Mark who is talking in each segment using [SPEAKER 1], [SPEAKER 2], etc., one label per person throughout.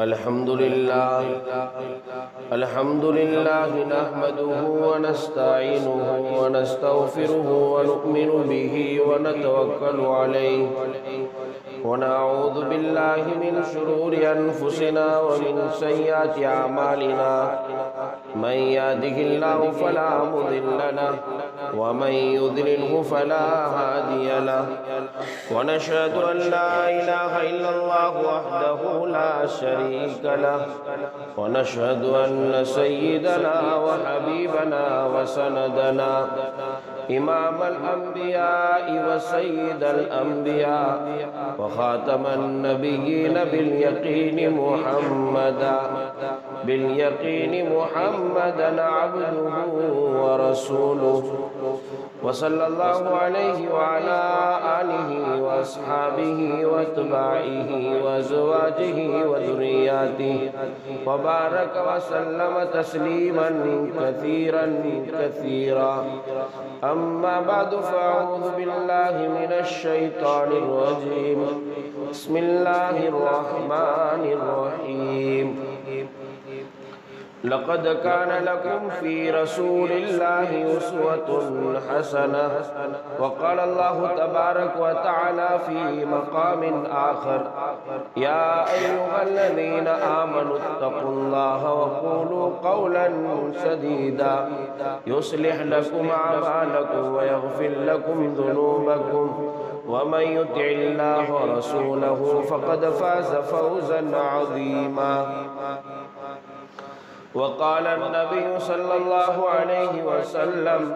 [SPEAKER 1] الحمد لله نحمده ونستعينه ونستغفره ونؤمن به ونتوكل عليه ونعوذ بالله من شرور أنفسنا ومن سيئات أعمالنا من يهده الله فلا مضل له ومن يضلله فلا هادي له ونشهد أن لا إله إلا الله وحده لا شريك له ونشهد أن سيدنا وحبيبنا وسندنا إمام الأنبياء وسيد الأنبياء وخاتم النبيين باليقين محمدا عبده ورسوله وصلى الله عليه وعلى آله وأصحابه واتباعه وأزواجه وذرياته وبارك وسلم تسليما كثيرا كثيرا أما بعد فأعوذ بالله من الشيطان الرجيم بسم الله الرحمن الرحيم لقد كان لكم في رسول الله أسوة حسنة وقال الله تبارك وتعالى في مقام آخر يا أيها الذين آمنوا اتقوا الله وقولوا قولا سديدا يصلح لكم أعمالكم ويغفر لكم ذنوبكم ومن يطع الله ورسوله فقد فاز فوزا عظيما وقال النبي صلى الله عليه وسلم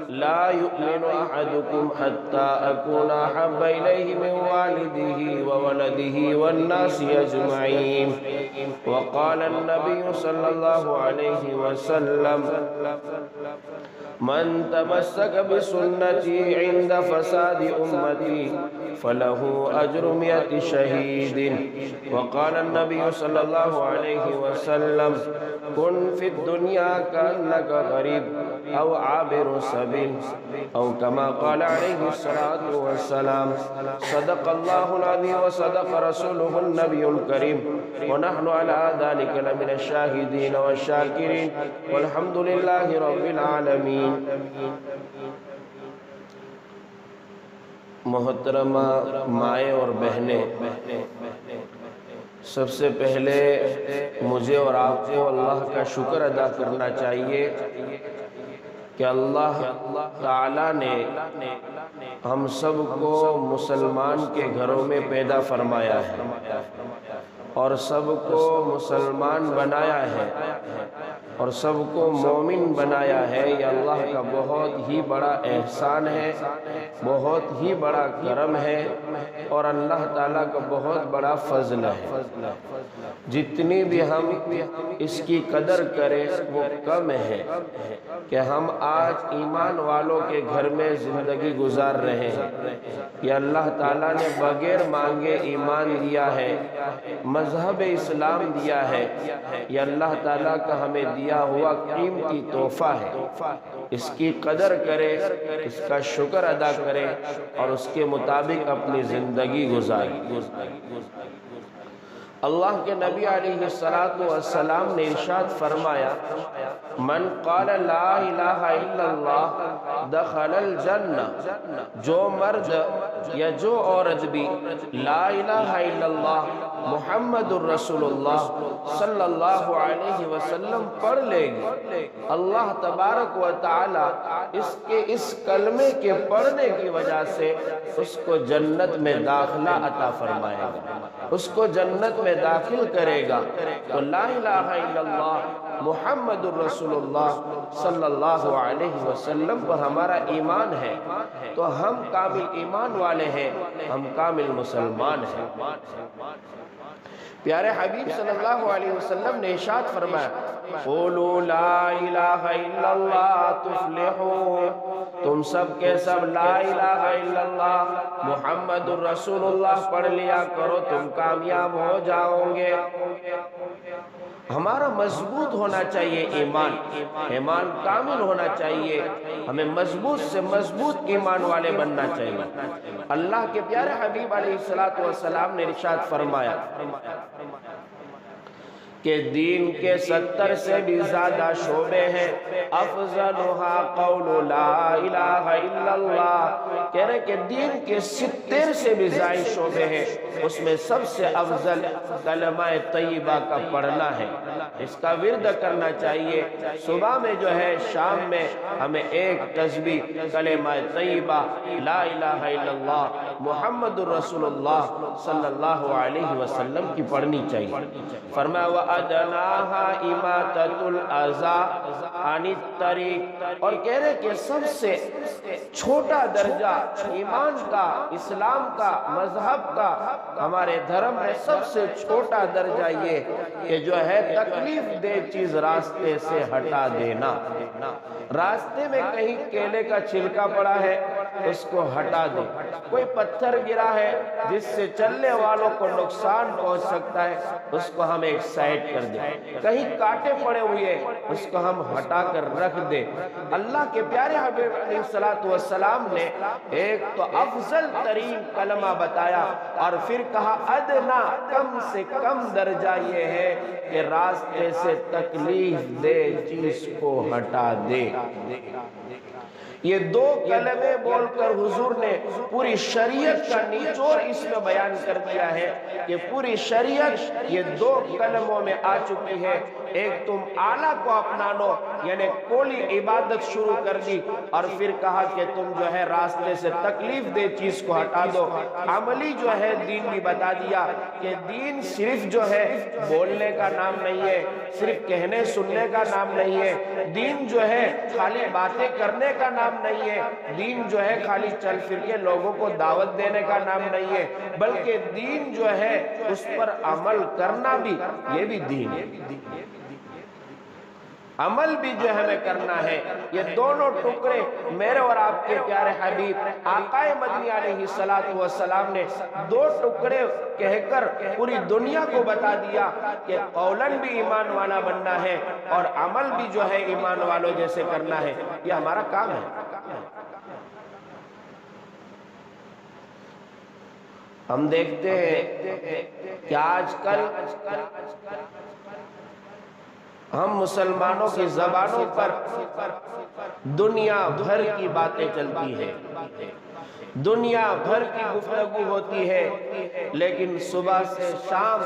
[SPEAKER 1] لا يؤمن أحدكم حتى أكون أحب إليه من والده وولده والناس أجمعين وقال النبي صلى الله عليه وسلم من تمسك بسنتي عند فساد أمتي فله أجر 100 شهيد وقال النبي صلى الله عليه وسلم كن في الدنيا كأنك غريب أو عابر سبيل أو كما قال عليه الصلاة والسلام صدق الله العظيم وصدق رسوله النبي الكريم ونحن على ذلك لمن الشاهدين والشاكرين والحمد لله رب العالمين. محترمہ مائیں اور بہنیں، سب سے پہلے مجھے اور آپ کو اللہ کا شکر ادا کرنا چاہیے کہ اللہ تعالیٰ نے ہم سب کو مسلمان کے گھروں میں پیدا فرمایا ہے اور سب کو مسلمان بنایا ہے اور سب کو مومن بنایا ہے. یہ اللہ کا بہت ہی بڑا احسان ہے، بہت ہی بڑا کرم ہے اور اللہ تعالیٰ کا بہت بڑا فضل ہے. جتنی بھی ہم اس کی قدر کریں وہ کم ہے کہ ہم آج ایمان والوں کے گھر میں زندگی گزار رہے ہیں. یہ اللہ تعالیٰ نے بغیر مانگے ایمان دیا ہے، مذہب اسلام دیا ہے. یہ اللہ تعالیٰ کا ہمیں دیا ہوا قیمتی تحفہ ہے. اس کی قدر کرے، اس کا شکر ادا کرے اور اس کے مطابق اپنی زندگی گزارے. اللہ کے نبی علیہ السلام نے ارشاد فرمایا من قال لا الہ الا اللہ دخل الجنہ، جو مرد یا جو عورت بھی لا الہ الا اللہ محمد الرسول اللہ صلی اللہ علیہ وسلم پڑھ لے گی، اللہ تبارک و تعالی اس کلمے کے پڑھنے کی وجہ سے اس کو جنت میں داخلہ عطا فرمائے گا، اس کو جنت میں داخل کرے گا. تو لا الہ الا اللہ محمد الرسول اللہ صلی اللہ علیہ وسلم پر ہمارا ایمان ہے تو ہم کامل ایمان والے ہیں، ہم کامل مسلمان ہیں. پیارے حبیب صلی اللہ علیہ وسلم نے ارشاد فرمایا قولوا لا الہ الا اللہ تفلحوا، تم سب کے سب لا الہ الا اللہ محمد الرسول اللہ پڑھ لیا کرو، تم کامیاب ہو جاؤ گے. ہمارا مضبوط ہونا چاہیے ایمان کامل ہونا چاہیے، ہمیں مضبوط سے مضبوط ایمان والے بننا چاہیے. اللہ کے پیارے حبیب علیہ السلام نے ارشاد فرمایا کہ دین کے 70 سے بھی زیادہ شعبے ہیں، افضلھا قول لا الہ الا اللہ، کہہ رہے کہ دین کے 70 سے بھی زائد شعبے ہیں، اس میں سب سے افضل کلمہ طیبہ کا پڑھنا ہے، اس کا ورد کرنا چاہیے۔ صبح میں جو ہے، شام میں ہمیں ایک تسبیح کلمہ طیبہ لا الہ الا اللہ محمد الرسول اللہ صلی اللہ علیہ وسلم کی پڑھنی چاہیے۔ فرمایا وَأَدْنَاهَا إِمَاتَةُ الْأَذَى عَنِ الطَّرِيقِ، اور کہہ رہے کہ سب سے چھوٹا درجہ ایمان کا، اسلام کا، مذہب کا، ہمارے دھرم میں سب سے چھوٹا درجہ یہ کہ جو ہے تکلیف دہ چیز راستے سے ہٹا دینا۔ راستے میں کہیں کیلے کا چھلکا پڑا ہے، اس کو ہٹا دے۔ کوئی پتھر گرا ہے جس سے چلنے والوں کو نقصان پہنچ سکتا ہے، اس کو ہم ایک سائڈ کر دیں۔ کہیں کانٹے پڑے ہوئے، اس کو ہم ہٹا کر رکھ دیں۔ اللہ کے پیارے حبیب علیہ السلام نے ایک تو افضل ترین کلمہ بتایا، اور پھر کہا ادنا، کم سے کم درجہ یہ ہے کہ راستے سے تکلیف دے چیز کو ہٹا دے۔ یہ دو کلمے بول کر حضور نے پوری شریعت کا نچوڑ اس میں بیان کر دیا ہے کہ پوری شریعت یہ دو کلموں میں آ چکی ہے۔ ایک تم اعلیٰ کو اپنا لو، یعنی کولی عبادت شروع کر دی، اور پھر کہا کہ تم جو ہے راستے سے تکلیف دے چیز کو ہٹا دو۔ عملی جو ہے دین بھی بتا دیا کہ دین صرف جو ہے بولنے کا نام نہیں ہے، صرف کہنے سننے کا نام نہیں ہے، دین جو ہے خالی باتیں کرنے کا نام نہیں ہے، دین جو ہے خالی چل پھر کے لوگوں کو دعوت دینے کا نام نہیں ہے، بلکہ دین جو ہے اس پر عمل کرنا بھی، یہ بھی دین ہے۔ عمل بھی جو ہمیں کرنا ہے۔ یہ دونوں ٹکڑے میرے اور آپ کے پیارے حبیب آقا مدنی علیہ السلام نے دو ٹکڑے کہہ کر پوری دنیا کو بتا دیا کہ قولاً بھی ایمان والا بننا ہے اور عمل بھی جو ہے ایمان والوں جیسے کرنا ہے۔ یہ ہمارا کام ہے۔ ہم دیکھتے ہیں کہ آج کل ہم مسلمانوں کی زبانوں پر دنیا بھر کی باتیں چلتی ہیں، دنیا بھر کی گفتگو ہوتی ہے، لیکن صبح سے شام،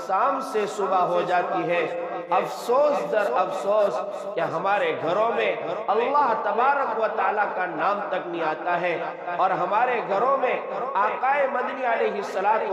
[SPEAKER 1] شام سے صبح ہو جاتی ہے۔ افسوس در افسوس کہ ہمارے گھروں میں اللہ تبارک و تعالیٰ کا نام تک نہیں آتا ہے، اور ہمارے گھروں میں آقا مدنی علیہ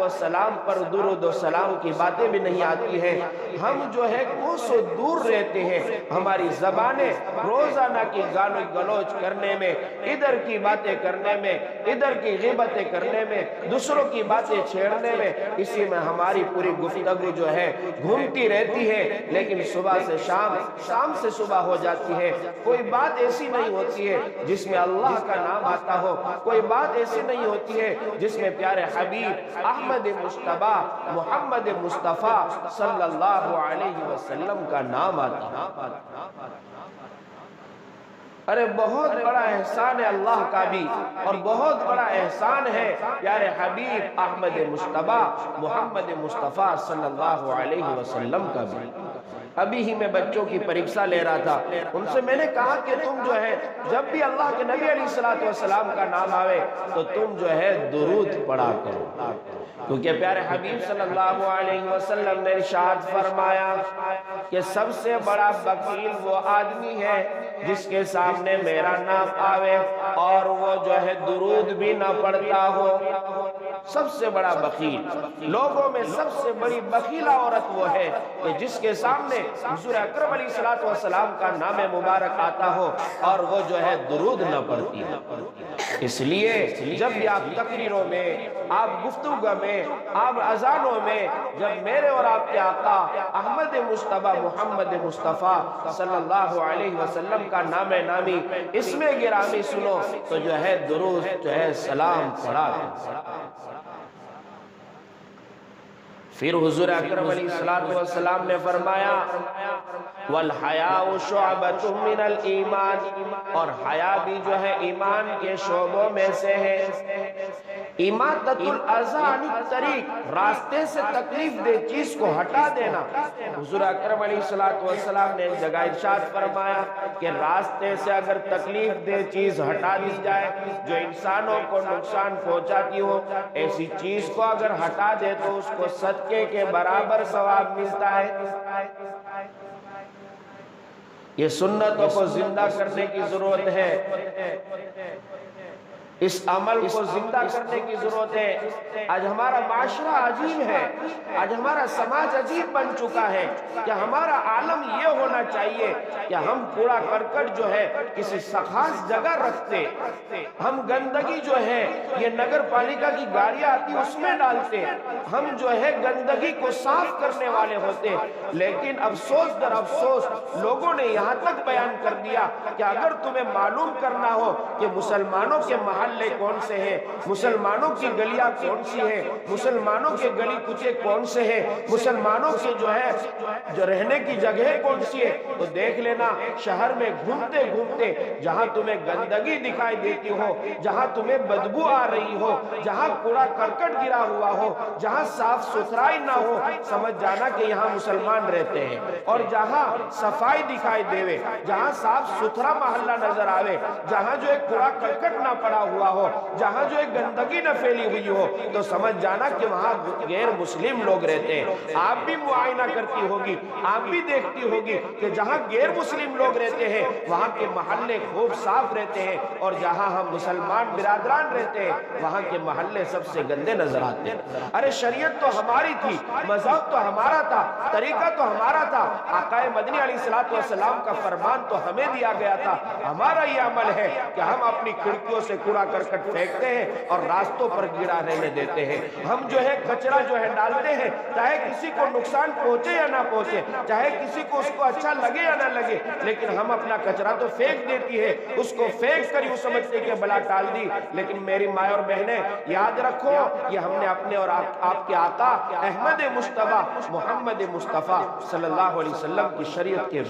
[SPEAKER 1] السلام پر درود و سلام کی باتیں بھی نہیں آتی ہیں۔ ہم جو ہے کوسوں دور رہتے ہیں، ہماری زبانیں روزانہ کی گال و گلوچ کرنے میں، ادھر کی باتیں کرنے میں، ادھر کی غیبتیں کرنے میں، دوسروں کی باتیں چھیڑنے میں، اسی میں ہماری پوری گفتگو جو ہے گھومتی رہتی ہے۔ لیکن صبح سے شام، شام سے صبح ہو جاتی ہے، کوئی بات ایسی نہیں ہوتی ہے جس میں اللہ کا نام آتا ہو، کوئی بات ایسی نہیں ہوتی ہے جس میں پیارے حبیب احمد مصطفیٰ محمد مصطفیٰ صلی اللہ علیہ وسلم کا نام آتا۔ ارے بہت بڑا احسان ہے اللہ کا بھی، اور بہت بڑا احسان ہے پیارے حبیب احمد مصطفیٰ محمد مصطفیٰ صلی اللہ علیہ وسلم کا بھی۔ ابھی ہی میں بچوں کی پریکشا لے رہا تھا، ان سے میں نے کہا کہ تم جو ہے جب بھی اللہ کے نبی علیہ السلام کا نام آوے تو تم جو ہے درود پڑھا کرو، کیونکہ پیارے حبیب صلی اللہ علیہ وسلم نے ارشاد فرمایا کہ سب سے بڑا بخیل وہ آدمی ہے جس کے سامنے میرا نام آوے اور وہ جو ہے درود بھی نہ پڑھتا ہو۔ سب سے بڑا بخیل، لوگوں میں سب سے بڑی بخیلہ عورت وہ ہے کہ جس کے سامنے حضور اکرم علیہ السلام کا نام مبارک آتا ہو اور وہ جو ہے درود نہ پڑھتی ہے۔ اس لیے جب بھی آپ تقریروں میں، آپ گفتگو میں، آپ اذانوں میں جب میرے اور آپ کے آقا احمد مصطفیٰ محمد مصطفیٰ صلی اللہ علیہ وسلم کا نام نامی اس میں گرامی سنو تو جو ہے درود جو ہے سلام پڑھا۔ پھر حضور اکرم علیہ السلام نے فرمایا وَالْحَيَاءُ شُعْبَةٌ مِّنَ الْإِيمَانِ، اور حیا بھی جو ہے ایمان کے شعبوں میں سے ہے۔ اماطۃ الاذی عن الطریق، راستے سے تکلیف دہ چیز کو ہٹا دینا۔ حضور اکرم علیہ السلام نے ایک جگہ ارشاد فرمایا کہ راستے سے اگر تکلیف دہ چیز ہٹا دی جائے جو انسانوں کو نقصان پہنچاتی ہو، ایسی چیز کو اگر ہٹا دے تو اس کو صدقے کے برابر ثواب ملتا ہے۔ یہ سنتوں کو زندہ کرنے کی ضرورت ہے، اس عمل کو زندہ کرنے کی ضرورت ہے۔ آج ہمارا معاشرہ عجیب ہے، آج ہمارا سماج عجیب بن چکا ہے کہ ہمارا عالم یہ ہونا چاہیے کہ ہم کوڑا کرکٹ جو ہے کسی خاص جگہ رکھتے، ہم گندگی جو ہے یہ نگر پالیکا کی گاڑیاں آتی اس میں ڈالتے، ہم جو ہے گندگی کو صاف کرنے والے ہوتے۔ لیکن افسوس در افسوس لوگوں نے یہاں تک بیان کر دیا کہ اگر تمہیں معلوم کرنا ہو کہ مسلمانوں کے محلے کون سے ہیں، مسلمانوں کی گلیاں کون سی ہیں، مسلمانوں کے گلی کوچے کون سے ہیں، مسلمانوں کے جو رہنے کی جگہ کون سی ہے، تو دیکھ لینا شہر میں گھومتے گھومتے جہاں تمہیں گندگی دکھائی دیتی ہو، جہاں تمہیں بدبو آ رہی ہو، جہاں کوڑا کرکٹ گرا ہوا ہو، جہاں صاف ستھرائی نہ ہو، سمجھ جانا کہ یہاں مسلمان رہتے ہیں۔ اور جہاں صفائی دکھائی دیوے، جہاں صاف ستھرا محلہ نظر آوے، جہاں جو ایک کوڑا کرکٹ نہ پڑا ہوا ہو، جہاں جو ایک گندگی نہ پھیلی ہوئی ہو، تو سمجھ جانا کہ وہاں غیر مسلم لوگ رہتے ہیں۔ آپ بھی معائنہ کرتی ہوگی، آپ بھی دیکھتی ہوگی کہ جہاں غیر مسلم لوگ رہتے ہیں وہاں کے محلے خوب صاف رہتے ہیں، اور جہاں ہم مسلمان برادران رہتے ہیں وہاں کے محلے سب سے گندے نظر آتے ہیں۔ ارے شریعت تو ہماری تھی، مذہب تو ہمارا تھا، طریقہ تو ہمارا تھا، آقا مدنی علیہ السلام کا فرمان تو ہمیں دیا گیا تھا۔ ہمارا یہ عمل ہے کہ ہم اپنی کھڑکیوں سے کوڑا کرکٹ پھینکتے ہیں اور راستوں پر گرا رہنے دیتے ہیں۔ ہم جو ہے کچرا جو ہے ڈالتے ہیں، چاہے کسی کو نقصان پہنچے یا نہ پہنچے، چاہے کسی کو اس کو اچھا لگے یا نہ لگے، لیکن ہم اپنا کچرا تو پھینک دیتی ہے، اس کو پھینک کر یوں سمجھتے کہ بلا ٹال دی۔ لیکن میری ماں اور بہنیں یاد رکھو، یہ ہم نے اپنے اور آپ کے آقا احمد مصطفیٰ محمد مصطفیٰ صلی اللہ علیہ وسلم کی شریعت کے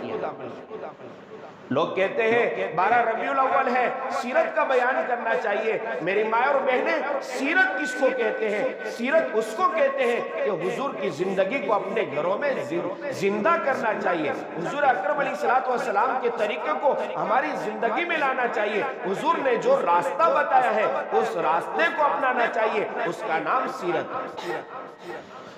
[SPEAKER 1] کیا۔ لوگ کہتے ہیں 12 ربیع الاول ہے، سیرت کا بیان کرنا چاہیے۔ میری ماں اور بہنیں، سیرت کس کو کہتے ہیں؟ سیرت اس کو کہتے ہیں کہ حضور کی زندگی کو اپنے گھروں میں زندہ کرنا چاہیے، حضور اکرم علیہ السلام کے طریقے کو ہماری زندگی میں لانا چاہیے، حضور نے جو راستہ بتایا ہے اس راستے کو اپنانا چاہیے، اس کا نام سیرت ہے۔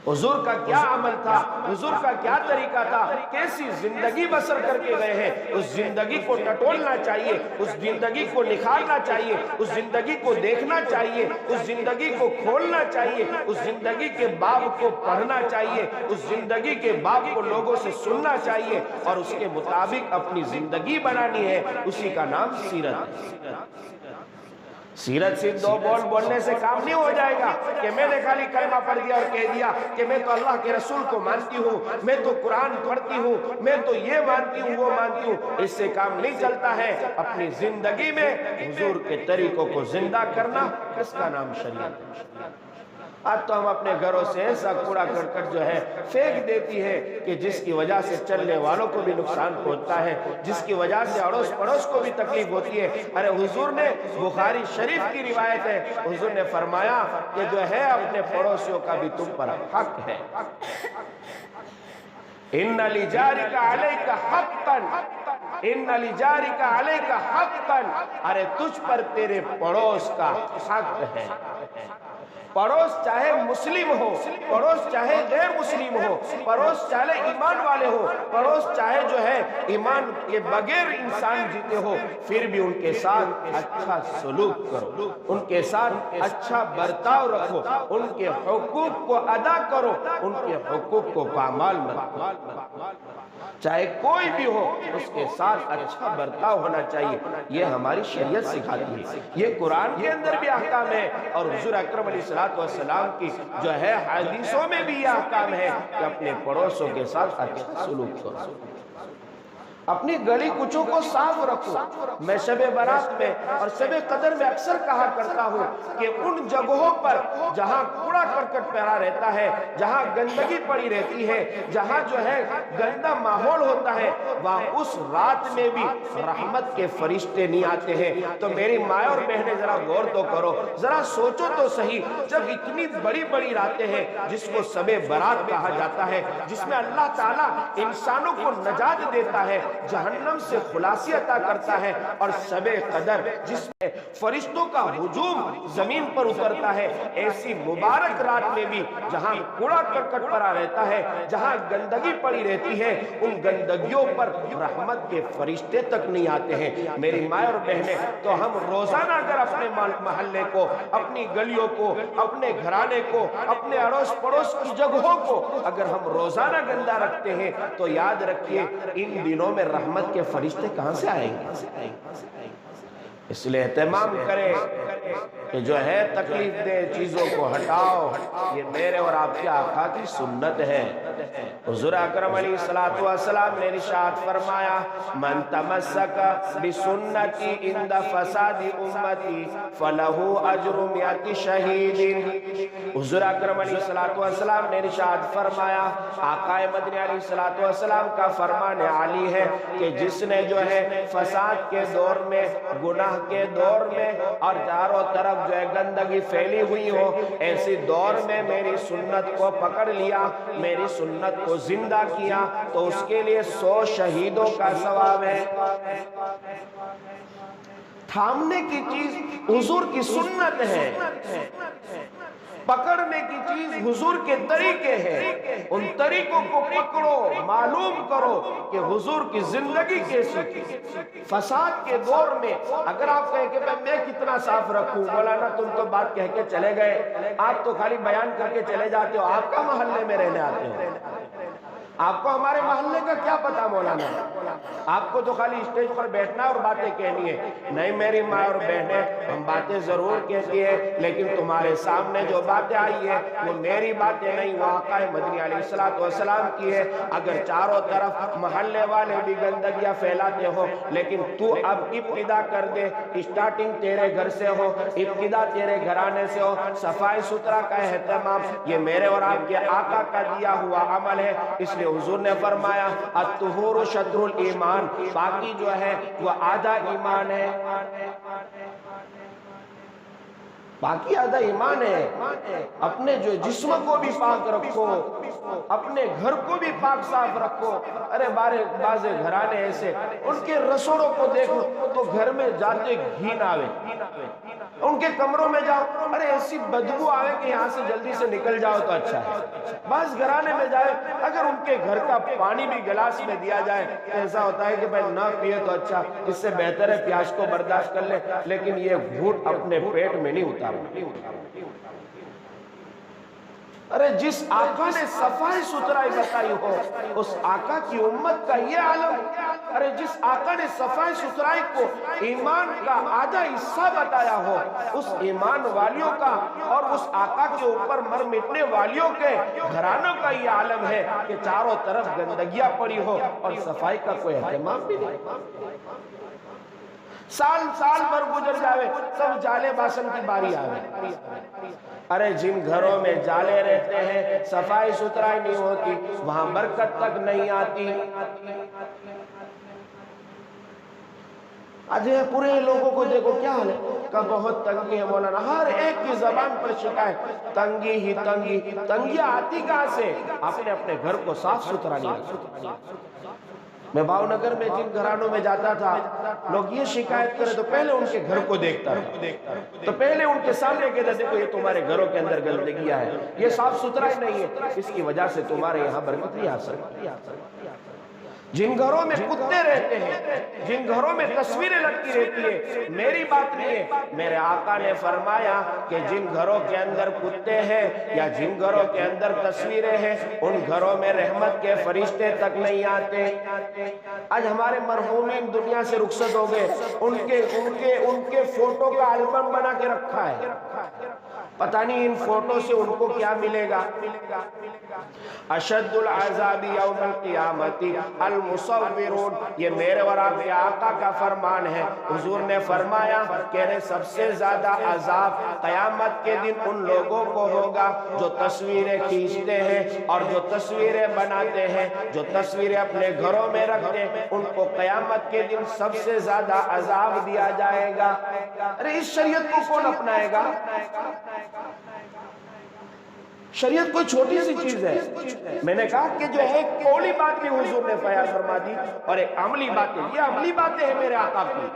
[SPEAKER 1] حضور کا کیا عمل تھا، حضور کا کیا طریقہ تھا، کیسی زندگی بسر کر کے گئے ہیں، اس زندگی کو ٹٹولنا چاہیے، اس زندگی کو نکھارنا چاہیے، اس زندگی کو دیکھنا چاہیے، اس زندگی کو کھولنا چاہیے، اس زندگی کے باب کو پڑھنا چاہیے، اس زندگی کے باب کو لوگوں سے سننا چاہیے اور اس کے مطابق اپنی زندگی بنانی ہے۔ اسی کا نام سیرت ہے۔ سیرت صرف دو بول بولنے سے کام نہیں ہو جائے گا کہ میں نے خالی کلمہ پڑھ دیا اور کہہ دیا کہ میں تو اللہ کے رسول کو مانتی ہوں، میں تو قرآن پڑھتی ہوں، میں تو یہ مانتی ہوں وہ مانتی ہوں، اس سے کام نہیں چلتا ہے۔ اپنی زندگی میں حضور کے طریقوں کو زندہ کرنا، اس کا نام شریعت ہے۔ آج تو ہم اپنے گھروں سے ایسا کوڑا کرکٹ جو ہے پھینک دیتی ہے کہ جس کی وجہ سے چلنے والوں کو بھی نقصان پہنچتا ہے، جس کی وجہ سے اڑوس پڑوس کو بھی تکلیف ہوتی ہے۔ ارے حضور نے، بخاری شریف کی روایت ہے، حضور نے فرمایا کہ جو ہے اپنے پڑوسیوں کا بھی تم پر حق ہے۔ ان لجارک علیک حقا، ان لجارک علیک حقا، ارے تجھ پر تیرے پڑوس کا حق ہے۔ پڑوس چاہے مسلم ہو، پڑوس چاہے غیر مسلم ہو، پڑوس چاہے ایمان والے ہو، پڑوس چاہے جو ہے ایمان کے بغیر انسان جیتے ہو، پھر بھی ان کے ساتھ اچھا سلوک کرو، ان کے ساتھ اچھا برتاؤ رکھو، ان کے حقوق کو ادا کرو، ان کے حقوق کو پامال رکھو۔ چاہے کوئی بھی ہو اس کے ساتھ اچھا برتاؤ ہونا چاہیے، یہ ہماری شریعت سکھاتی ہے، یہ قرآن کے اندر بھی احکام ہے، اور حضور اکرم علیہ السلام کی جو ہے حدیثوں میں بھی یہ احکام ہے کہ اپنے پڑوسوں کے ساتھ اچھا سلوک کرو۔ اپنی گلی کوچوں کو صاف رکھو۔ میں شب برات میں اور شب قدر میں اکثر کہا کرتا ہوں کہ ان جگہوں پر جہاں کوڑا کرکٹ پڑا رہتا ہے، جہاں گندگی پڑی رہتی ہے، جہاں جو ہے گندا ماحول ہوتا ہے، وہاں اس رات میں بھی رحمت کے فرشتے نہیں آتے ہیں۔ تو میری ماں اور بہنیں ذرا غور تو کرو، ذرا سوچو تو صحیح، جب اتنی بڑی بڑی راتیں ہیں جس کو شب برات کہا جاتا ہے، جس میں اللہ تعالیٰ انسانوں کو نجات دیتا ہے، جہنم سے خلاصی عطا کرتا ہے، اور شب قدر جس میں فرشتوں کا ہجوم زمین پر اترتا ہے، ایسی مبارک رات میں بھی جہاں کوڑا کرکٹ پڑا رہتا ہے، جہاں گندگی پڑی رہتی ہے، ان گندگیوں پر رحمت کے فرشتے تک نہیں آتے ہیں۔ میری ماں اور بہنیں، تو ہم روزانہ اگر اپنے محلے کو، اپنی گلیوں کو، اپنے گھرانے کو، اپنے اڑوس پڑوس کی جگہوں کو اگر ہم روزانہ گندہ رکھتے ہیں تو یاد رکھیے ان دنوں میں رحمت کے فرشتے کہاں سے آئیں گے؟ اس لئے اہتمام کریں کہ جو ہے تکلیف دہ چیزوں کو ہٹاؤ، یہ میرے اور آپ کے آقا کی سنت ہے۔ حضور اکرم علیہ السلام نے ارشاد فرمایا، من تمسک بسنتی عند فساد امتی فلہ اجر مئات شہید۔ حضور اکرم علیہ السلام نے ارشاد فرمایا، آقا مدنی علیہ السلام کا فرمان عالی ہے کہ جس نے جو ہے فساد کے دور میں، گناہ کے دور میں، اور چاروں طرف جو ہے گندگی پھیلی ہوئی ہو، ایسی دور میں میری سنت کو پکڑ لیا، میری سنت کو زندہ کیا، تو اس کے لیے 100 شہیدوں کا ثواب ہے۔ تھامنے کی چیز حضور کی سنت ہے، پکڑنے کی چیز حضور کے طریقے ہیں، ان طریقوں کو پکڑو، معلوم کرو کہ حضور کی زندگی کیسی تھی۔ فساد کے دور میں اگر آپ کہیں کہ میں کتنا صاف رکھوں، مولانا تم تو بات کہہ کے چلے گئے، آپ تو خالی بیان کر کے چلے جاتے ہو، آپ کا محلے میں رہنے آتے ہو، آپ کو ہمارے محلے کا کیا پتا مولانا؟ آپ کو تو خالی اسٹیج پر بیٹھنا اور باتیں کہنی ہے۔ نہیں میری ماں اور بہنیں، ہم باتیں ضرور کہتی ہیں، لیکن تمہارے سامنے جو باتیں آئی ہیں وہ میری باتیں نہیں، وہ آقا مدنی علیہ السلام کی ہے۔ اگر چاروں طرف محلے والے بھی گندگیاں پھیلاتے ہو، لیکن تو اب ابتدا کر دے، اسٹارٹنگ تیرے گھر سے ہو، ابتدا تیرے گھرانے سے ہو، صفائی ستھرا کا اہتمام، یہ میرے اور آپ کے آقا کا دیا ہوا عمل ہے۔ اس لیے حضور نے فرمایا الطہور شطر الایمان، پاکی جو ہے وہ آدھا ایمان ہے، باقی آدھا ایمان ہے۔ اپنے جو جسم کو بھی پاک رکھو، اپنے گھر کو بھی پاک صاف رکھو۔ ارے بعض گھرانے ایسے، ان کے رسوڑوں کو دیکھو تو گھر میں جاتے گھین آوے، ان کے کمروں میں جاؤ، ارے ایسی بدبو آوے کہ یہاں سے جلدی سے نکل جاؤ تو اچھا ہے۔ بعض گھرانے میں جائے، اگر ان کے گھر کا پانی بھی گلاس میں دیا جائے، ایسا ہوتا ہے کہ بھائی نہ پیے تو اچھا، اس سے بہتر ہے پیاس کو برداشت کر لے، لیکن یہ گھوٹ اپنے پیٹ میں نہیں اتارنا۔ ارے جس آقا نے صفائی ستھرائی بتائی ہو، اس آقا کی امت کا یہ عالم، ارے جس آقا نے صفائی ستھرائی کو ایمان کا آدھا حصہ بتایا ہو، اس ایمان والیوں کا اور اس آقا کے اوپر مر مٹنے والیوں کے گھرانوں کا یہ عالم ہے کہ چاروں طرف گندگیاں پڑی ہو اور صفائی کا کوئی اہتمام بھی نہیں۔ سال بھر گزر جاوے، سب جالے باسن کی باری آوے۔ ارے جن گھروں میں جالے رہتے ہیں، صفائی ستھرائی نہیں ہوتی، وہاں برکت تک نہیں آتی۔ آج پورے لوگوں کو دیکھو کیا حال ہے کہ بہت تنگی ہے مولانا، ہر ایک کی زبان پر شکایت، تنگی ہی تنگی۔ تنگیاں آتی کہاں سے؟ آپ نے اپنے گھر کو صاف ستھرا نہیں رکھا۔ میں بھاؤ نگر میں جن گھرانوں میں جاتا تھا، لوگ یہ شکایت کرے تو پہلے ان کے گھر کو دیکھتا تھا، تو پہلے ان کے سامنے کہتا دیکھو یہ تمہارے گھروں کے اندر گندگیاں ہے، یہ صاف ستھرائی نہیں ہے، اس کی وجہ سے تمہارے یہاں برکت نہیں آ سکتی۔ جن گھروں میں کتے رہتے ہیں، جن گھروں میں تصویریں لٹکی رہتی ہیں، میری بات نہیں ہے، میرے آقا نے فرمایا کہ جن گھروں کے اندر کتے ہیں یا جن گھروں کے اندر تصویریں ہیں، ان گھروں میں رحمت کے فرشتے تک نہیں آتے۔ آج ہمارے مرحومین دنیا سے رخصت ہو گئے، ان کے فوٹو کا البم بنا کے رکھا ہے، پتہ نہیں ان فوٹو سے ان کو کیا ملے گا۔ اشد العذاب یوم القیامت المصورون، یہ میرے اور آپ کے آقا کا فرمان ہے۔ حضور نے فرمایا کہ سب سے زیادہ عذاب قیامت کے دن ان لوگوں کو ہوگا جو تصویریں کھینچتے ہیں اور جو تصویریں بناتے ہیں، جو تصویریں اپنے گھروں میں رکھتے ہیں، ان کو قیامت کے دن سب سے زیادہ عذاب دیا جائے گا۔ ارے اس شریعت کو کون اپنائے گا؟ شریعت کوئی چھوٹی سی چیز ہے۔ میں نے کہا کہ جو ہے قولی بات بھی حضور نے بیان فرما دی اور ایک عملی باتیں، یہ عملی باتیں ہیں میرے آقا کی،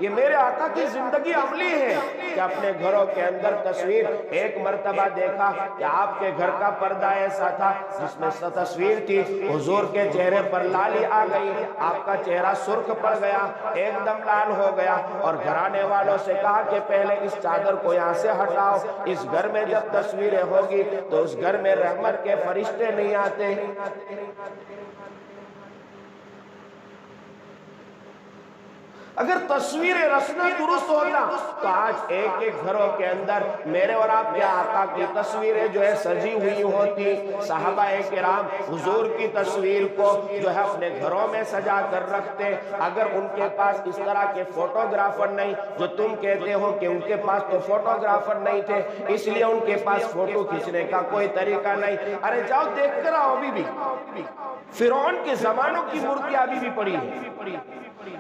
[SPEAKER 1] یہ میرے آقا کی زندگی عملی ہے کہ اپنے گھروں کے اندر تصویر۔ ایک مرتبہ دیکھا کہ آپ کے گھر کا پردہ ایسا تھا جس میں تصویر تھی، حضور کے چہرے پر لالی آ گئی، آپ کا چہرہ سرخ پڑ گیا، ایک دم لال ہو گیا، اور گھرانے والوں سے کہا کہ پہلے اس چادر کو یہاں سے ہٹاؤ، اس گھر میں جب تصویریں ہوگی تو اس گھر میں رحمت کے فرشتے نہیں آتے۔ اگر تصویریں رسنا درست ہوتا تو آج ایک ایک گھروں کے اندر میرے اور آپ کے آقا کی تصویریں جو ہے سجی ہوئی ہوتی۔ صحابہ کرام حضور کی تصویر کو جو ہے اپنے گھروں میں سجا کر رکھتے۔ اگر ان کے پاس اس طرح کے فوٹوگرافر نہیں، جو تم کہتے ہو کہ ان کے پاس تو فوٹوگرافر نہیں تھے اس لیے ان کے پاس فوٹو کھینچنے کا کوئی طریقہ نہیں، ارے جاؤ دیکھ کر آؤ، ابھی بھی فرعون کے زمانوں کی مورتیاں ابھی بھی پڑی ہیں،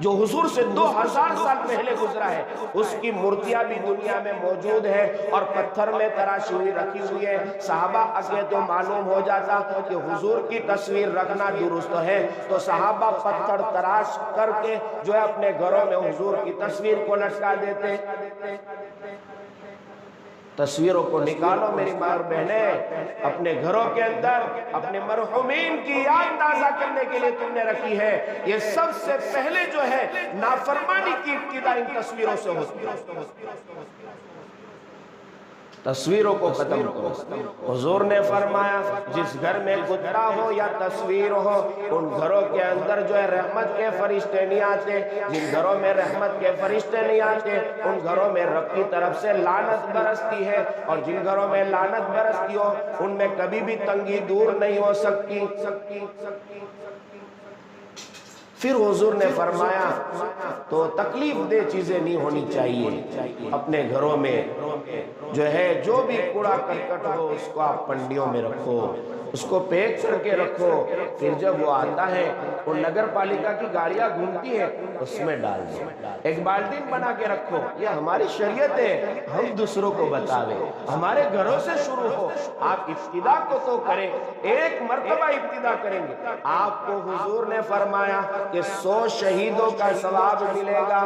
[SPEAKER 1] جو حضور سے 2000 سال پہلے گزرا ہے، اس کی مورتیاں بھی دنیا میں موجود ہے اور پتھر میں تراشی ہوئی رکھی ہوئی ہے۔ صحابہ اگے تو معلوم ہو جاتا کہ حضور کی تصویر رکھنا درست ہے تو صحابہ پتھر تراش کر کے جو ہے اپنے گھروں میں حضور کی تصویر کو لٹکا دیتے۔ تصویروں کو نکالو میری ماں اور بہنیں، اپنے گھروں کے اندر اپنے مرحومین کی یاد تازہ کرنے کے لیے تم نے رکھی ہے۔ یہ سب سے پہلے جو ہے نافرمانی کی ابتدا ان تصویروں سے ہوتی ہے۔ تصویروں کو ختم کرو۔ حضور نے فرمایا جس گھر میں کتا ہو یا تصویر ہو ان گھروں کے اندر جو ہے رحمت کے فرشتے نہیں آتے۔ جن گھروں میں رحمت کے فرشتے نہیں آتے ان گھروں میں رب کی طرف سے لعنت برستی ہے، اور جن گھروں میں لعنت برستی ہو ان میں کبھی بھی تنگی دور نہیں ہو سکتی۔ پھر حضور نے فرمایا تو تکلیف دہ چیزیں نہیں ہونی چاہیے۔ اپنے گھروں میں جو ہے جو بھی کوڑا کرکٹ ہو اس کو آپ پنڈیوں میں رکھو، اس کو پیک کر کے رکھو، پھر جب وہ آتا ہے وہ نگر پالیکا کی گاڑیاں گھومتی ہے اس میں ڈال دو، ایک بالٹین بنا کے رکھو۔ یہ ہماری شریعت ہے، ہم دوسروں کو بتاویں، ہمارے گھروں سے شروع ہو۔ آپ ابتدا کو تو کریں، ایک مرتبہ ابتدا کریں گے آپ کو حضور نے فرمایا کہ 100 شہیدوں کا ثواب ملے گا۔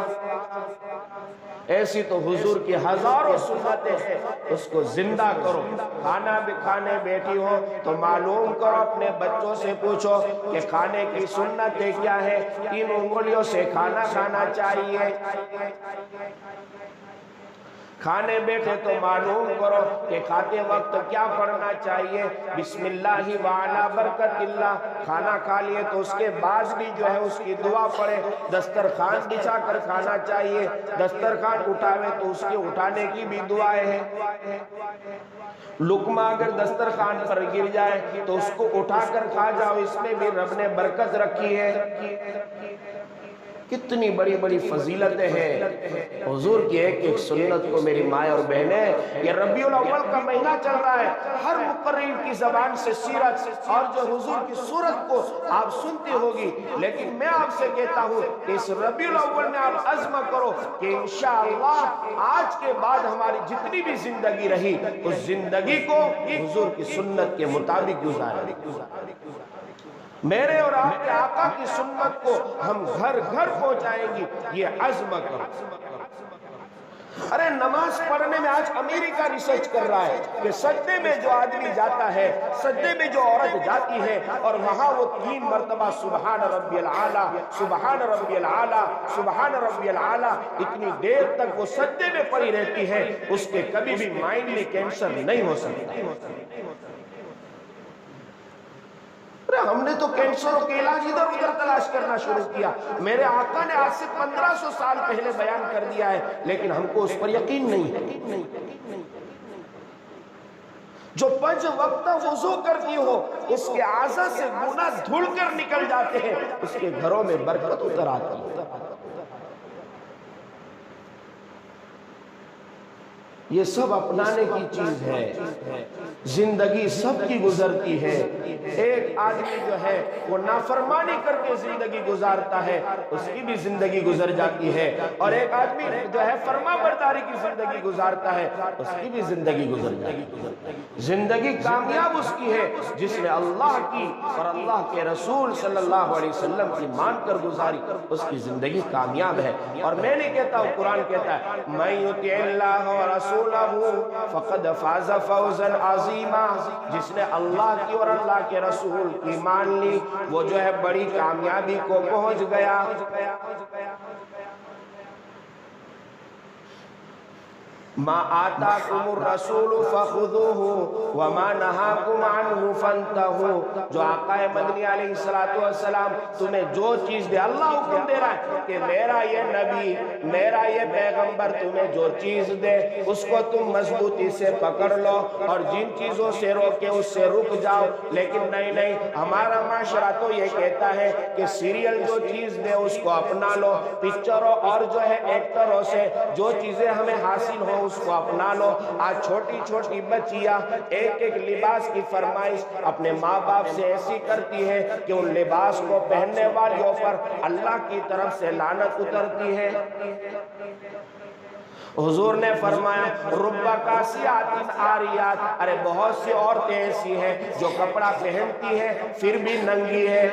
[SPEAKER 1] ایسی تو حضور کی ہزاروں سنتیں ہیں، اس کو زندہ کرو۔ کھانا بھی کھانے بیٹھی ہو تو معلوم کرو، اپنے بچوں سے پوچھو کہ کھانے کی سنتیں کیا ہے، 3 انگلیوں سے کھانا کھانا چاہیے۔ کھانے بیٹھے تو معلوم کرو کہ کھاتے وقت کیا پڑھنا چاہیے، بسم اللہ وعلا برکت اللہ۔ کھانا کھا لیے تو اس کے بعد بھی جو ہے اس کی دعا پڑھے۔ دسترخوان بچھا کر کھانا چاہیے، دسترخوان اٹھاوے تو اس کے اٹھانے کی بھی دعائیں ہیں۔ لقمہ اگر دسترخوان پر گر جائے تو اس کو اٹھا کر کھا جاؤ، اس میں بھی رب نے برکت رکھی ہے۔ کتنی بڑی بڑی فضیلتیں ہیں حضور کی ایک ایک سنت کو۔ میری مائیں اور بہنیں، یہ ربیع الاول کا مہینہ چل رہا ہے، ہر مقرر کی زبان سے سیرت اور جو حضور کی صورت کو آپ سنتی ہوگی، لیکن میں آپ سے کہتا ہوں کہ اس ربیع الاول میں آپ عزم کرو کہ انشاءاللہ آج کے بعد ہماری جتنی بھی زندگی رہی اس زندگی کو حضور کی سنت کے مطابق گزاریں۔ میرے اور آپ کے آقا کی سنت کو ہم گھر گھر پہنچائیں گی، یہ عزم کرو۔ ارے نماز پڑھنے میں آج امریکہ ریسرچ کر رہا ہے کہ سجدے میں جو آدمی جاتا ہے، سجدے میں جو عورت جاتی ہے اور وہاں وہ 3 مرتبہ سبحان ربی العالی، سبحان ربی العالی، سبحان ربی العالی اتنی دیر تک وہ سجدے میں پڑی رہتی ہے، اس کے کبھی بھی مائنڈ میں کینسر نہیں ہو سکتا۔ ہم نے تو کینسروں کے علاج ادھر ادھر تلاش کرنا شروع کیا۔ میرے آقا نے آج سے 1500 سال پہلے بیان کر دیا ہے، لیکن ہم کو اس پر یقین نہیں ہے۔ جو 5 وقت وضو کرتی ہو اس کے اعضاء سے گناہ دھل کر نکل جاتے ہیں، اس کے گھروں میں برکت اتر آتی ہے۔ یہ سب اپنانے کی چیز ہے، زندگی سب کی گزرتی ہے۔ ایک آدمی جو ہے وہ نافرمانی کر کے زندگی گزارتا ہے، اس کی بھی زندگی گزر جاتی ہے، اور ایک آدمی جو ہے فرما برداری کی زندگی گزارتا ہے، اس کی بھی زندگی گزر جاتی ہے۔ زندگی کامیاب اس کی ہے جس نے اللہ کی اور اللہ کے رسول صلی اللہ علیہ وسلم کی مان کر گزاری، اس کی زندگی کامیاب ہے۔ اور میں نہیں کہتا ہوں، قرآن کہتا ہے مَن یُطِعِ اللَّهَ وَرَسُولَهُ فقد فاز فوزا عظیما، جس نے اللہ کی اور اللہ کے رسول کی مان لی وہ جو ہے بڑی کامیابی کو پہنچ گیا۔ ما آتاکم الرسول فخذوه وما نہاکم عنہ فانتہوا، جو آقا مدنی علیہ السلام تمہیں جو چیز دے، اللہ حکم دے رہا ہے کہ میرا یہ نبی، میرا یہ پیغمبر تمہیں جو چیز دے اس کو تم مضبوطی سے پکڑ لو، اور جن چیزوں سے روکے اس سے رک جاؤ۔ لیکن نہیں، ہمارا معاشرہ تو یہ کہتا ہے کہ سیریل جو چیز دے اس کو اپنا لو، پکچروں اور جو ہے ایکٹروں سے جو چیزیں ہمیں حاصل ہو اس کو اپنا لو۔ آج چھوٹی چھوٹی بچیاں ایک لباس کی فرمائش اپنے ماں باپ سے ایسی کرتی ہے کہ ان لباس کو پہننے والیوں پر اللہ کی طرف سے لعنت اترتی ہے۔ حضور نے فرمایا رُبَّ کاسیات عاریات، ارے بہت سی عورتیں ایسی ہیں جو کپڑا پہنتی ہیں پھر بھی ننگی ہے۔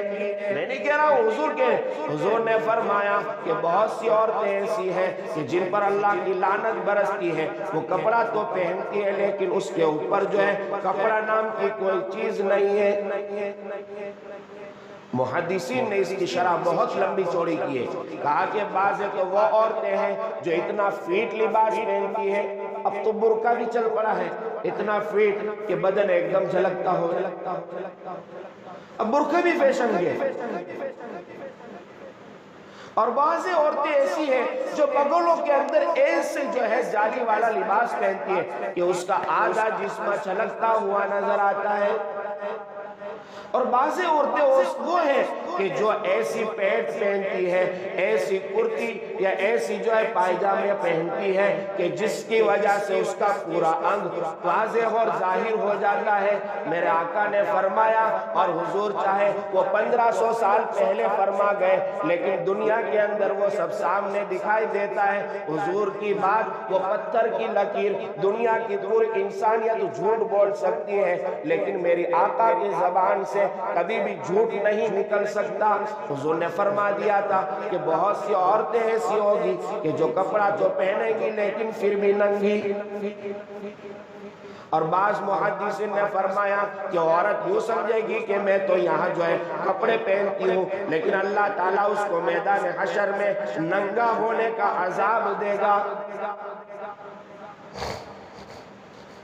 [SPEAKER 1] میں نہیں کہہ رہا ہوں حضور کے، حضور نے فرمایا کہ بہت سی عورتیں ایسی ہیں کہ جن پر اللہ کی لعنت برستی ہے، وہ کپڑا تو پہنتی ہے لیکن اس کے اوپر جو ہے کپڑا نام کی کوئی چیز نہیں ہے۔ محدثین نے اس کی شرح بہت لمبی چوڑی کی ہے، کہا کہ بعض تو وہ عورتیں ہیں جو اتنا فیٹ لباس پہنتی ہے، اب تو برقع بھی چل پڑا ہے، اتنا فیٹ کہ بدن ایک دم جھلکتا ہو، اب برقع بھی فیشن گئے۔ اور بعض عورتیں ایسی ہیں جو بغلوں کے اندر ایسے جو ہے جالی والا لباس پہنتی ہے کہ اس کا آدھا جسم چھلکتا ہوا نظر آتا ہے۔ اور بعض عورتیں وہ ہیں کہ جو ایسی پینٹ پہنتی ہے، ایسی کرتی یا ایسی جو ہے پائجامے پہنتی ہے کہ جس کی وجہ سے اس کا پورا انگ واضح اور ظاہر ہو جاتا ہے۔ میرے آقا نے فرمایا، اور حضور چاہے وہ 1500 سال پہلے فرما گئے لیکن دنیا کے اندر وہ سب سامنے دکھائی دیتا ہے، حضور کی بات وہ پتھر کی لکیر، دنیا کی پوری انسانیت جھوٹ بول سکتی ہے لیکن میری آقا کی زبان سے کبھی بھی جھوٹ نہیں نکل سکتا۔ حضور نے فرما دیا تھا کہ بہت سی عورتیں ایسی ہوگی کہ جو کپڑا تو پہنے گی لیکن پھر بھی ننگی۔ اور بعض محدثین نے فرمایا کہ عورت یوں سمجھے گی کہ میں تو یہاں جو ہے کپڑے پہنتی ہوں لیکن اللہ تعالیٰ اس کو میدان حشر میں ننگا ہونے کا عذاب دے گا۔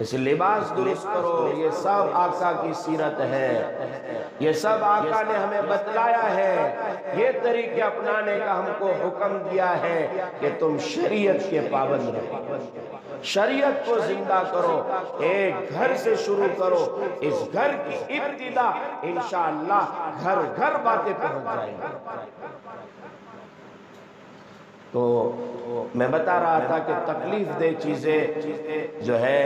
[SPEAKER 1] اس لباس درست کرو، یہ سب آقا کی سیرت ہے، یہ سب آقا نے ہمیں بتلایا ہے، یہ طریقے اپنانے کا ہم کو حکم دیا ہے کہ تم شریعت کے پابند رہو، شریعت کو زندہ کرو، ایک گھر سے شروع کرو، اس گھر کی ابتدا انشاءاللہ گھر گھر باتیں پہنچ جائیں گی۔ تو میں بتا رہا تھا کہ تکلیف دہ چیزیں جو ہے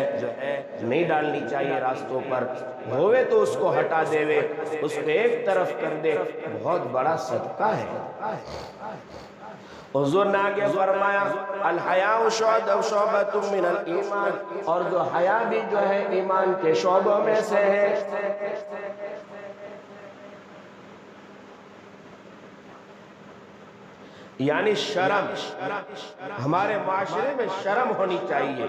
[SPEAKER 1] نہیں ڈالنی چاہیے راستوں پر، ہوئے تو اس کو ہٹا دے وے، اس کو ایک طرف کر دے، بہت بڑا صدقہ ہے۔ حضور نے آگے فرمایا الحیاء شعبۃ من الایمان، اور جو حیا بھی جو ہے ایمان کے شعبوں میں سے ہے۔ یعنی شرم، ہمارے معاشرے میں شرم ہونی چاہیے،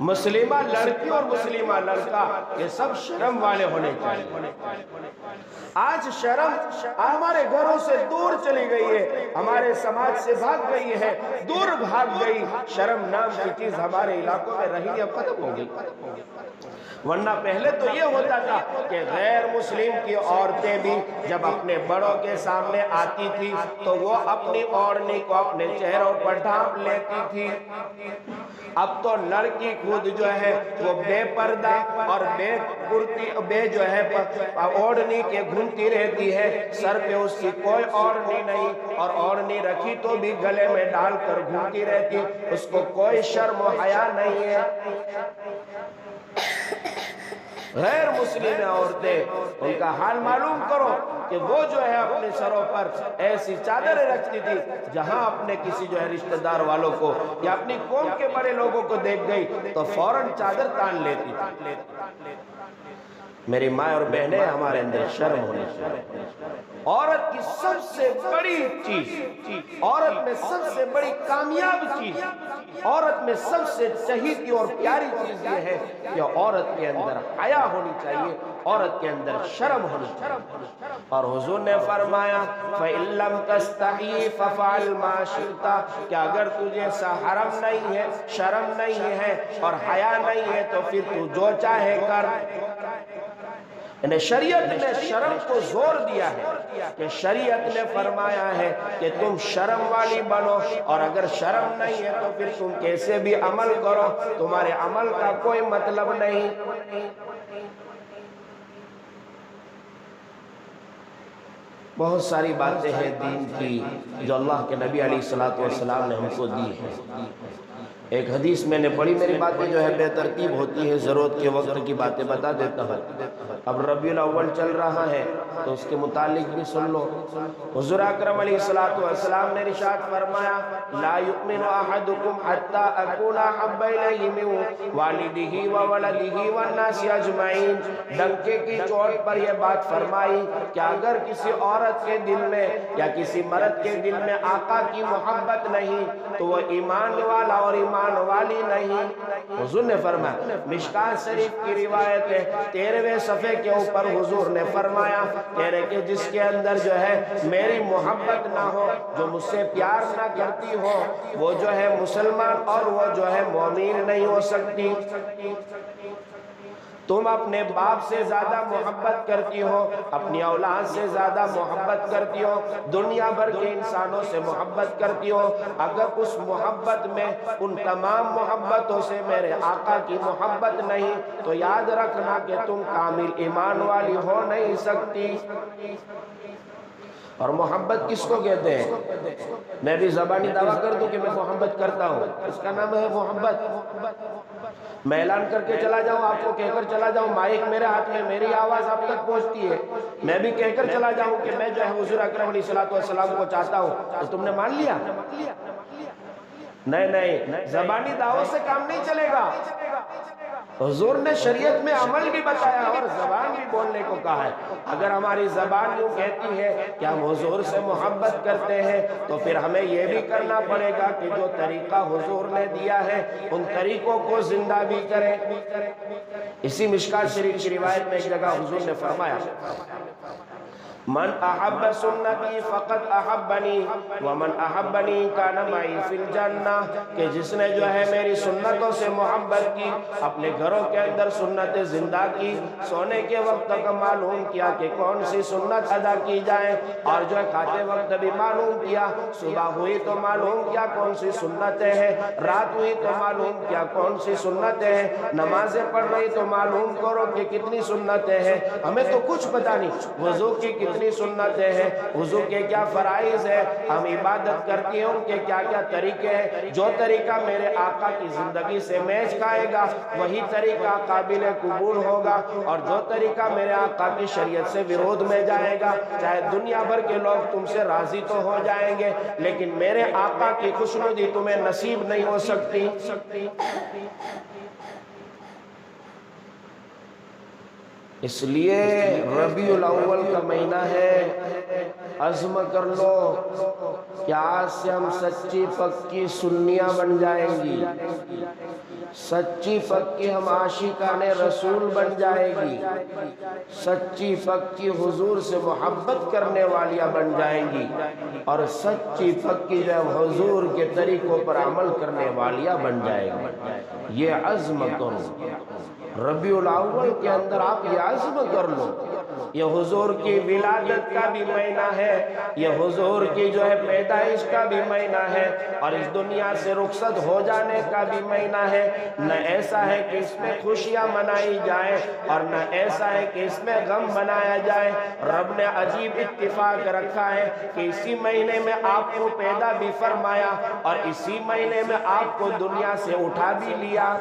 [SPEAKER 1] مسلمہ لڑکی اور مسلمہ لڑکا یہ سب شرم والے ہونے چاہیے۔ آج شرم ہمارے گھروں سے دور چلی گئی ہے، ہمارے سماج سے بھاگ گئی ہے، دور بھاگ گئی، شرم نام کی چیز ہمارے علاقوں میں رہی اب ختم ہو گئی۔ ورنہ پہلے تو یہ ہوتا تھا کہ غیر مسلم کی عورتیں بھی جب اپنے بڑوں کے سامنے آتی تھی تو وہ اپنی اوڑھنی کو اپنے چہروں پر ڈھانپ لیتی تھی، اب تو لڑکی خود جو ہے وہ بے پردہ اور بے کرتی بے جو ہے اوڑھنی کے گھومتی رہتی ہے، سر پہ اس کی کوئی اوڑھنی نہیں، اور اوڑھنی رکھی تو بھی گلے میں ڈال کر گھومتی رہتی، اس کو کوئی شرم و حیا نہیں ہے۔ غیر مسلم عورتیں، ان کا حال معلوم کرو کہ وہ جو ہے اپنے سروں پر ایسی چادریں رکھتی تھی، جہاں اپنے کسی جو ہے رشتہ دار والوں کو یا اپنی قوم کے بڑے لوگوں کو دیکھ گئی تو فوراً چادر تان لیتی تھی۔ میری ماں اور بہنیں، ہمارے اندر شرم ہونی چاہیے۔ عورت کی سب سے بڑی چیز، عورت میں سب سے بڑی کامیاب چیز، عورت میں سب سے چہیتی اور پیاری چیز یہ ہے کہ عورت کے اندر حیا ہونی چاہیے، عورت کے اندر شرم ہونی چاہیے۔ اور حضور نے فرمایا فَإِن لَمْ تَسْتَحْيِ فَفْعَلْ مَا شِئْتَ، کہ اگر تجھے حرم نہیں ہے، شرم نہیں ہے اور حیا نہیں ہے تو پھر تو جو چاہے کر۔ یعنی شریعت نے شرم کو زور دیا ہے کہ شریعت نے فرمایا ہے کہ تم شرم والی بنو، اور اگر شرم نہیں ہے تو پھر تم کیسے بھی عمل کرو، تمہارے عمل کا کوئی مطلب نہیں۔ بہت ساری باتیں ہیں دین کی جو اللہ کے نبی علیہ السلام نے ہم کو دی ہیں۔ ایک حدیث میں نے پڑھی، میری باتیں جو ہے بے ترتیب ہوتی ہے، ضرورت کے وقت کی باتیں بتا دیتا ہوں۔ اب ربیع الاول چل رہا ہے تو اس کے متعلق بھی سن لو۔ حضور اکرم علیہ السلام نے ارشاد فرمایا لا یؤمن احدکم حتی اکون احب الیہ من والدہ وولدہ والناس اجمعین۔ ڈنکے کی چوٹ پر یہ بات فرمائی کہ اگر کسی عورت کے دل میں یا کسی مرد کے دل میں آقا کی محبت نہیں تو وہ ایمان والا اور ایمان والی نہیں۔ حضور نے فرمایا، مشکات شریف کی روایت ہے 13ویں صفحے کے اوپر حضور نے فرمایا کہہ رہے کہ جس کے اندر جو ہے میری محبت نہ ہو، جو مجھ سے پیار نہ کرتی ہو، وہ جو ہے مسلمان اور وہ جو ہے مومن نہیں ہو سکتی۔ تم اپنے باپ سے زیادہ محبت کرتی ہو، اپنی اولاد سے زیادہ محبت کرتی ہو، دنیا بھر کے انسانوں سے محبت کرتی ہو، اگر اس محبت میں ان تمام محبتوں سے میرے آقا کی محبت نہیں تو یاد رکھنا کہ تم کامل ایمان والی ہو نہیں سکتی۔ اور محبت کس کو کہتے ہیں؟ میں بھی زبانی دعویٰ کر دوں کہ میں محبت کرتا ہوں، اس کا نام ہے محبت۔ میں اعلان کر کے چلا جاؤں، آپ کو کہہ کر چلا جاؤں، مائک میرے ہاتھ میں، میری آواز آپ تک پہنچتی ہے، میں بھی کہہ کر چلا جاؤں کہ میں جو ہے حضور اکرم علیہ السلام کو چاہتا ہوں، تو تم نے مان لیا؟ نہیں، زبانی دعوت سے کام نہیں چلے گا۔ حضور نے شریعت میں عمل بھی بتایا اور زبان بھی بولنے کو کہا ہے۔ اگر ہماری زبان یوں کہتی ہے کہ ہم حضور سے محبت کرتے ہیں تو پھر ہمیں یہ بھی کرنا پڑے گا کہ جو طریقہ حضور نے دیا ہے ان طریقوں کو زندہ بھی کریں۔ اسی مشکات شریف کی روایت میں ایک جگہ حضور نے فرمایا من احب سنتی فقط احبنی ومن احبنی کان معی فی الجنہ، کہ جس نے جو ہے میری سنتوں سے محبت کی، اپنے گھروں کے اندر سنتیں زندہ کی، سونے کے وقت تک معلوم کیا کہ کون سی سنت ادا کی جائے، اور جو ہے کھاتے وقت بھی معلوم کیا، صبح ہوئی تو معلوم کیا کون سی سنتیں ہیں، رات ہوئی تو معلوم کیا کون سی سنتیں ہیں، نمازیں پڑھ رہی تو معلوم کرو کہ کتنی سنتیں ہیں۔ ہمیں تو کچھ پتہ نہیں وضو کی کتنی سنتیں ہیں، وضو کے کیا فرائض ہیں، ہم عبادت کرتی ہیں ان کے کیا کیا طریقے ہیں۔ جو طریقہ میرے آقا کی زندگی سے میچ کھائے گا وہی طریقہ قابل قبول ہوگا، اور جو طریقہ میرے آقا کی شریعت سے ویرودھ میں جائے گا، چاہے دنیا بھر کے لوگ تم سے راضی تو ہو جائیں گے لیکن میرے آقا کی خوشنودی تمہیں نصیب نہیں ہو سکتی۔ اس لیے ربیع الاول کا مہینہ ہے، عزم کر لو کہ آج سے ہم سچی پکی سنیاں بن جائیں گی، سچی پکی ہم عاشقان رسول بن جائے گی، سچی پکی حضور سے محبت کرنے والیاں بن جائیں گی، اور سچی پکی جو حضور کے طریقوں پر عمل کرنے والیاں بن جائیں گی۔ یہ عزم کرو۔ ربیع الاول کے اندر آپ یہ عزم کر لو، یہ حضور کی ولادت کا بھی مہینہ ہے، یہ حضور کی جو ہے پیدائش کا بھی مہینہ ہے، اور اس دنیا سے رخصت ہو جانے کا بھی مہینہ ہے۔ نہ ایسا ہے کہ اس میں خوشیاں منائی جائیں اور نہ ایسا ہے کہ اس میں غم منایا جائے۔ رب نے عجیب اتفاق رکھا ہے کہ اسی مہینے میں آپ کو پیدا بھی فرمایا اور اسی مہینے میں آپ کو دنیا سے اٹھا بھی لیا،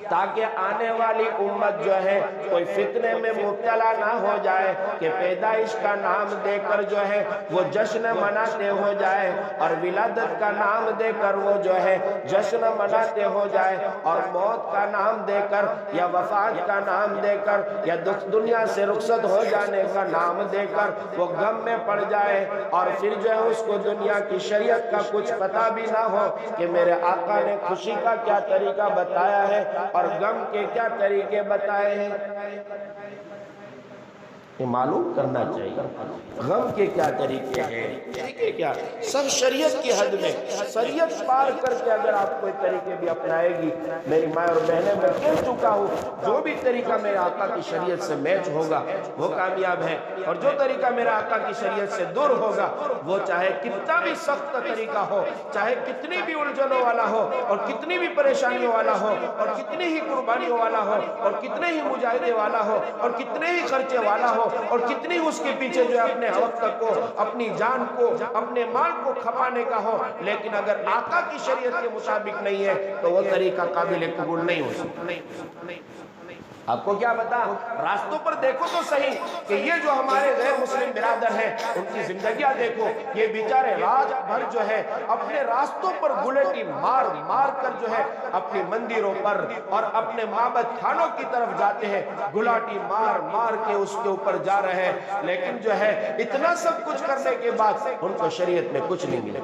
[SPEAKER 1] تاکہ آنے والی امت جو ہے کوئی فتنے میں مبتلا نہ ہو جائے کہ پیدائش کا نام دے کر جو ہے وہ جشن مناتے ہو جائے، اور ولادت کا نام دے کر وہ جو ہے جشن مناتے ہو جائے، اور موت کا نام دے کر یا وفات کا نام دے کر یا دنیا سے رخصت ہو جانے کا نام دے کر وہ غم میں پڑ جائے، اور پھر جو ہے اس کو دنیا کی شریعت کا کچھ پتہ بھی نہ ہو کہ میرے آقا نے خوشی کا کیا طریقہ بتایا ہے اور غم کے کیا طریقے بتائے ہیں۔ یہ معلوم کرنا چاہیے غم کے کیا طریقے ہیں، طریقے کیا، سب شریعت کی حد میں، شریعت پار کر کے اگر آپ کوئی طریقے بھی اپنائے گی، میری ماں اور بہنیں میں کہہ چکا ہوں، جو بھی طریقہ میرے آقا کی شریعت سے میچ ہوگا وہ کامیاب ہے، اور جو طریقہ میرے آقا کی شریعت سے دور ہوگا وہ چاہے کتنا بھی سخت طریقہ ہو، چاہے کتنی بھی الجھنوں والا ہو اور کتنی بھی پریشانیوں والا ہو اور کتنی ہی قربانیوں والا ہو اور کتنے ہی مجاہدے والا ہو اور کتنے ہی خرچے والا ہو اور کتنی اس کے پیچھے جو ہے اپنے وقت کو، اپنی جان کو، اپنے مال کو کھپانے کا ہو، لیکن اگر آقا کی شریعت کے مطابق نہیں ہے تو وہ طریقہ قابل قبول نہیں ہو سکتا۔ آپ کو کیا بتا، راستوں پر دیکھو تو صحیح کہ یہ جو ہمارے غیر مسلم برادر ہیں ان کی زندگیاں دیکھو، یہ بیچارے رات بھر جو ہے اپنے راستوں پر بلیٹی مار مار کر جو ہے اپنی مندروں پر اور اپنے معبد خانوں کی طرف جاتے ہیں، گلاٹی مار مار کے اس کے اوپر جا رہے ہیں، لیکن جو ہے اتنا سب کچھ کرنے کے بعد ان کو شریعت میں کچھ نہیں ملے،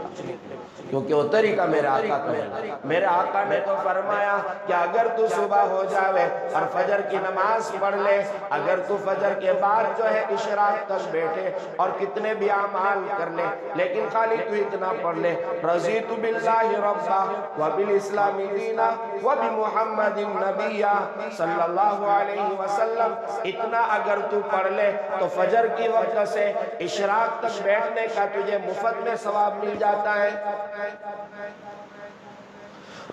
[SPEAKER 1] کیونکہ وہ طریقہ میرے آقا کا ہے۔ میرے آقا نے تو فرمایا کہ اگر تو صبح ہو جاوے اور فجر کی نماز پڑھ لے، اگر تو فجر کے بعد جو ہے اشراق تک بیٹھے اور کتنے بھی اعمال کر لے، لیکن خالی تو اتنا پڑھ لے، رضیت باللہ ربا وبالاسلام دینا وبمحمد نبیا صلی اللہ علیہ وسلم، اتنا اگر تو پڑھ لے تو فجر کی وقت سے اشراق تک بیٹھنے کا تجھے مفت میں ثواب مل جاتا ہے۔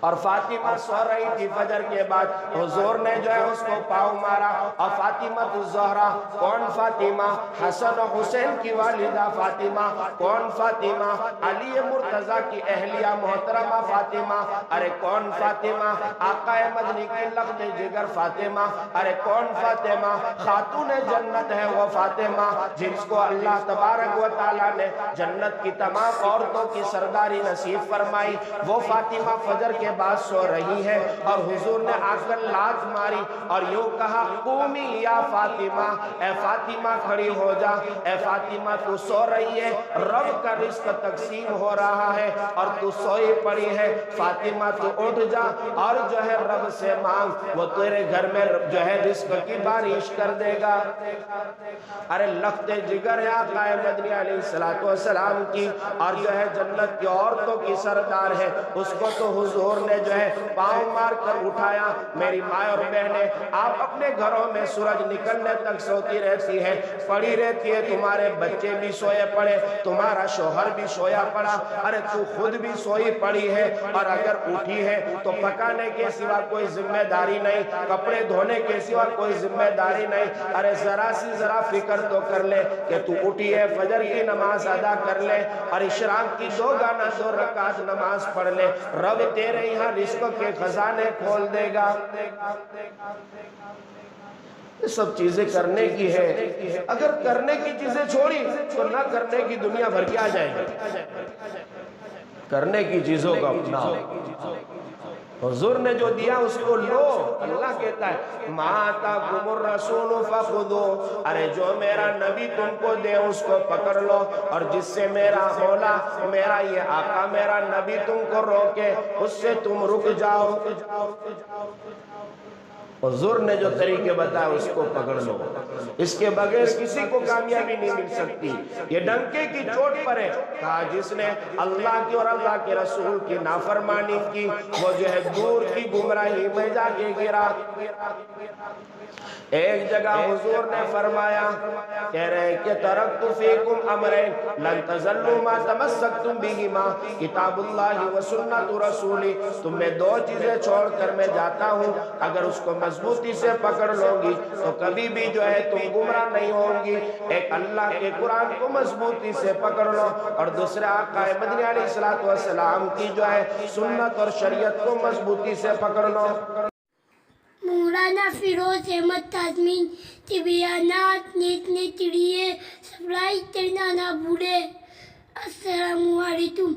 [SPEAKER 1] اور فاطمہ سو رہی تھی فجر کے بعد، حضور نے جو ہے اس کو پاؤں مارا، اور فاطمہ الزہرا، کون فاطمہ؟ حسن و حسین کی والدہ فاطمہ، کون فاطمہ؟ علی مرتضی کی اہلیہ محترمہ فاطمہ، ارے کون فاطمہ؟ آقا مدنی کی لخت جگر فاطمہ، ارے کون فاطمہ؟ خاتون جنت ہے وہ فاطمہ، جس کو اللہ تبارک و تعالیٰ نے جنت کی تمام عورتوں کی سرداری نصیب فرمائی، وہ فاطمہ فجر کے بعد سو رہی ہے، اور حضور نے آ کر لات ماری اور یوں کہا قومی یا فاطمہ، اے فاطمہ کھڑی ہو جا، اے فاطمہ تو سو رہی ہے، رب کا رزق تقسیم ہو رہا ہے اور تو سوئی پڑی ہے، فاطمہ تو اٹھ جا اور جو ہے رب سے مانگ، وہ تیرے گھر میں جو ہے رزق کی بارش کر دے گا۔ ارے لخت جگر ہے آقا مدنی علیہ السلام کی، اور جو ہے جنت کی عورتوں کی سردار ہے، اس کو تو حضور نے جو ہے پاؤں مار کر اٹھایا۔ میری ماں اور بہنیں، آپ اپنے گھروں میں سورج نکلنے تک سوتی رہتی ہے، پڑی رہتی ہے، تمہارے بچے بھی سوئے پڑے، تمہارا شوہر بھی سویا پڑا، ارے تو خود بھی سوئی پڑی ہے، اور اگر اٹھی ہے تو پکانے کے سوا کوئی ذمہ داری نہیں، کپڑے دھونے کے سوا کوئی ذمہ داری نہیں، ارے ذرا سی ذرا فکر تو کر لے کہ تو اٹھی ہے، فجر کی نماز ادا کر لے اور اشراق کی 2 رکعت نماز پڑھ لے، رب تیرے یہاں رزق کے خزانے کھول دے گا۔ یہ سب چیزیں کرنے کی ہے، اگر کرنے کی چیزیں چھوڑی تو نہ کرنے کی دنیا بھر کے آ جائے گی، کرنے کی چیزوں کا اپنا حضور نے جو دیا اس کو لو۔ اللہ کہتا ہے ما آتاکم الرسول فخذوہ، ارے جو میرا نبی تم کو دے اس کو پکڑ لو، اور جس سے میرا مولا، میرا یہ آقا، میرا نبی تم کو روکے اس سے تم رک جاؤ۔ حضور نے جو طریقے بتائے اس کو پکڑ لو، اس کے بغیر کسی کو کامیابی نہیں مل سکتی۔ یہ ڈنکے کی چوٹ پر ہے، کہا جس نے اللہ کی اور اللہ کے رسول کی نافرمانی کی وہ جو ہے دور کی گمراہی میں جا کے گرا۔ ایک جگہ حضور نے فرمایا، کہہ رہے کہ ترکت فیکم امرین لن تزلوا ما تمسکتم بہما کتاب اللہ و سنت رسولی، تم میں دو چیزیں چھوڑ کر میں جاتا ہوں، اگر اس کو مضبوطی سے پکڑ لو گی تو کبھی بھی جو ہے تم گمراہ نہیں ہوں گی۔ ایک اللہ کے قرآن کو مضبوطی سے پکڑ لو، اور دوسرے آقا مدنی علیہ السلام کی جو ہے سنت اور شریعت کو مضبوطی سے پکڑ لو۔
[SPEAKER 2] مولانا فیروز احمد تازمین طبیانات نیت نے تڑیے سپلائی کرنا نہ بھولے۔ السلام علیکم۔